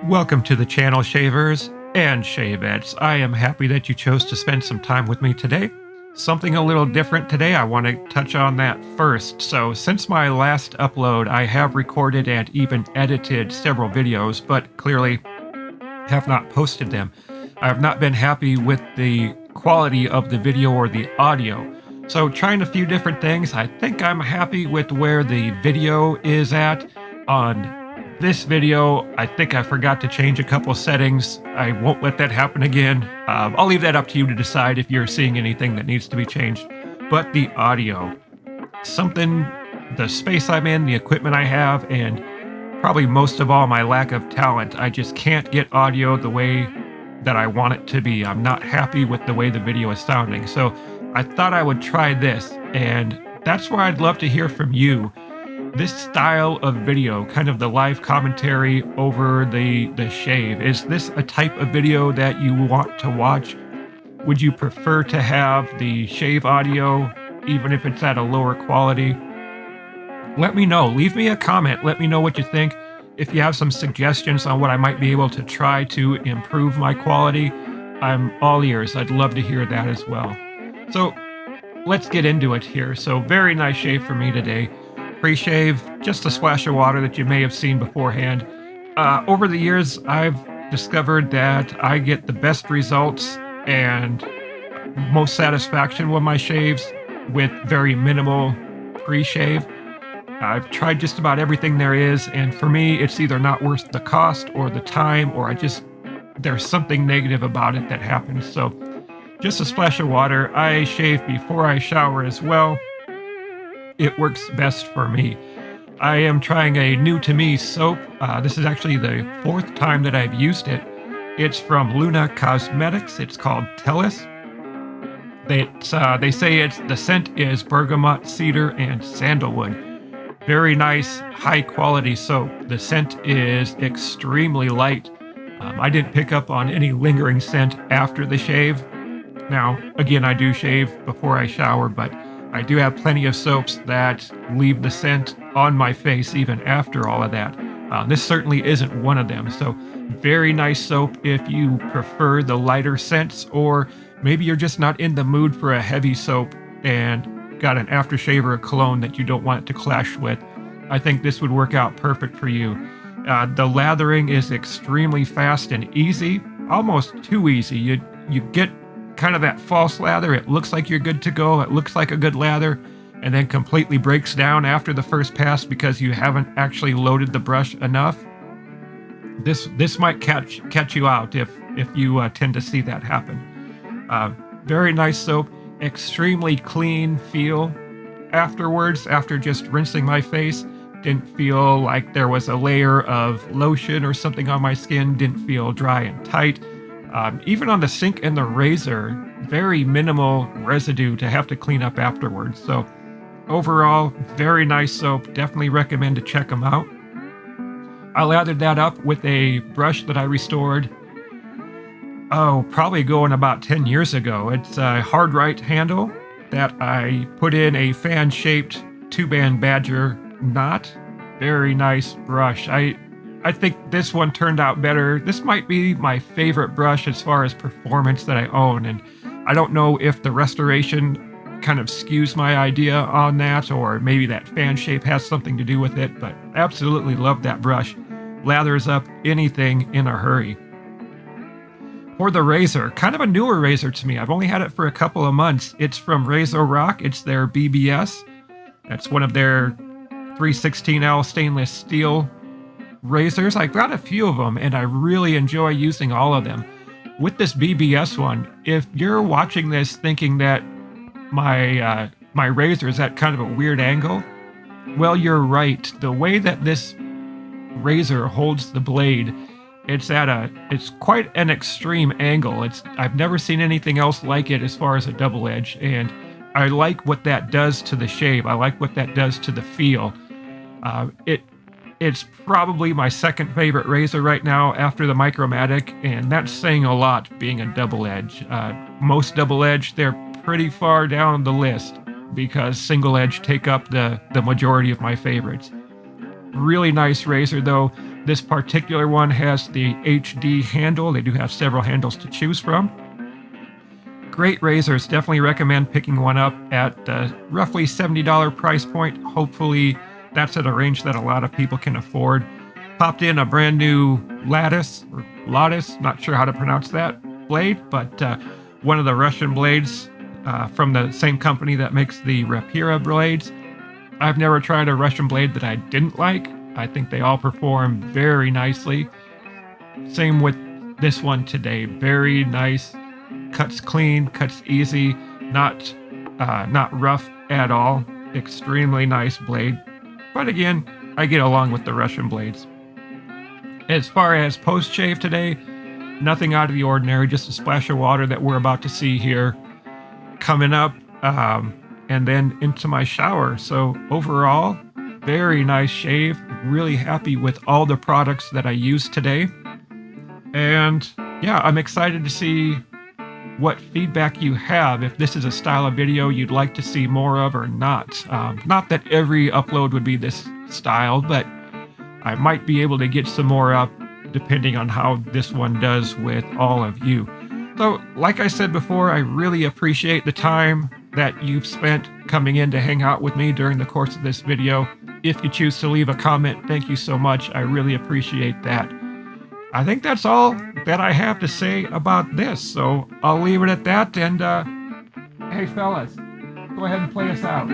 Welcome to the channel, shavers and shavettes. I am happy that you chose to spend some time with me today. Something a little different today, I want to touch on that first. So since my last upload, I have recorded and even edited several videos, but clearly have not posted them. I have not been happy with the quality of the video or the audio. So trying a few different things. I think I'm happy with where the video is at. On this video, I think I forgot to change a couple settings. I won't let that happen again. I'll leave that up to you to decide if you're seeing anything that needs to be changed. But the audio, the space I'm in, the equipment I have, and probably most of all, my lack of talent. I just can't get audio the way that I want it to be. I'm not happy with the way the video is sounding. So I thought I would try this, and that's where I'd love to hear from you. This style of video, kind of the live commentary over the shave, is this a type of video that you want to watch? Would you prefer to have the shave audio, even if it's at a lower quality? Let me know. Leave me a comment. Let me know what you think. If you have some suggestions on what I might be able to try to improve my quality, I'm all ears. I'd love to hear that as well. So let's get into it here. So very nice shave for me today. Pre-shave, just a splash of water that you may have seen beforehand. Over the years, I've discovered that I get the best results and most satisfaction with my shaves with very minimal pre-shave. I've tried just about everything there is, and for me, it's either not worth the cost or the time, or there's something negative about it that happens. So just a splash of water. I shave before I shower as well. It works best for me. I am trying a new to me soap. This is actually the fourth time that I've used it. It's from Luna Cosmetics. It's called Tellus. They say the scent is bergamot, cedar, and sandalwood. Very nice, high quality soap. The scent is extremely light. I didn't pick up on any lingering scent after the shave. Now, again, I do shave before I shower, but I do have plenty of soaps that leave the scent on my face even after all of that. This certainly isn't one of them. So very nice soap if you prefer the lighter scents, or maybe you're just not in the mood for a heavy soap and got an aftershave or a cologne that you don't want it to clash with. I think this would work out perfect for you. The lathering is extremely fast and easy, almost too easy. You get kind of that false lather. It looks like you're good to go. It looks like a good lather, and then completely breaks down after the first pass because you haven't actually loaded the brush enough. This might catch you out if you tend to see that happen. Very nice soap, extremely clean feel afterwards. After just rinsing my face, didn't feel like there was a layer of lotion or something on my skin. Didn't feel dry and tight. Even on the sink and the razor, very minimal residue to have to clean up afterwards. So overall, very nice soap. Definitely recommend to check them out. I lathered that up with a brush that I restored, probably going about 10 years ago. It's a Hardright handle that I put in a fan-shaped 2-band Badger knot. Very nice brush. I think this one turned out better. This might be my favorite brush as far as performance that I own, and I don't know if the restoration kind of skews my idea on that, or maybe that fan shape has something to do with it, but absolutely love that brush. Lathers up anything in a hurry. For the razor, kind of a newer razor to me. I've only had it for a couple of months. It's from RazoRock. It's their BBS. That's one of their 316L stainless steel razors. I got a few of them, and I really enjoy using all of them. With this BBS one, if you're watching this thinking that my razor is at kind of a weird angle, well, you're right. The way that this razor holds the blade, it's quite an extreme angle. I've never seen anything else like it as far as a double edge, and I like what that does to the shave. I like what that does to the feel. It's probably my second favorite razor right now after the Micromatic, and that's saying a lot being a double edge. Most double edge, they're pretty far down the list because single edge take up the majority of my favorites. Really nice razor though. This particular one has the HD handle. They do have several handles to choose from. Great razors. Definitely recommend picking one up at roughly $70 price point. Hopefully that's at a range that a lot of people can afford. Popped in a brand new Ladas, or Ladas, not sure how to pronounce that blade, but one of the Russian blades from the same company that makes the Rapira blades. I've never tried a Russian blade that I didn't like. I think they all perform very nicely. Same with this one today. Very nice. Cuts clean, cuts easy, not rough at all. Extremely nice blade. But again, I get along with the Russian blades. As far as post shave today, nothing out of the ordinary, just a splash of water that we're about to see here coming up, and then into my shower. So overall, very nice shave. Really happy with all the products that I used today. And yeah, I'm excited to see what feedback you have, if this is a style of video you'd like to see more of or not. Not that every upload would be this style, but I might be able to get some more up depending on how this one does with all of you. So, like I said before, I really appreciate the time that you've spent coming in to hang out with me during the course of this video. If you choose to leave a comment, thank you so much. I really appreciate that. I think that's all that I have to say about this, so I'll leave it at that, and hey fellas, go ahead and play us out.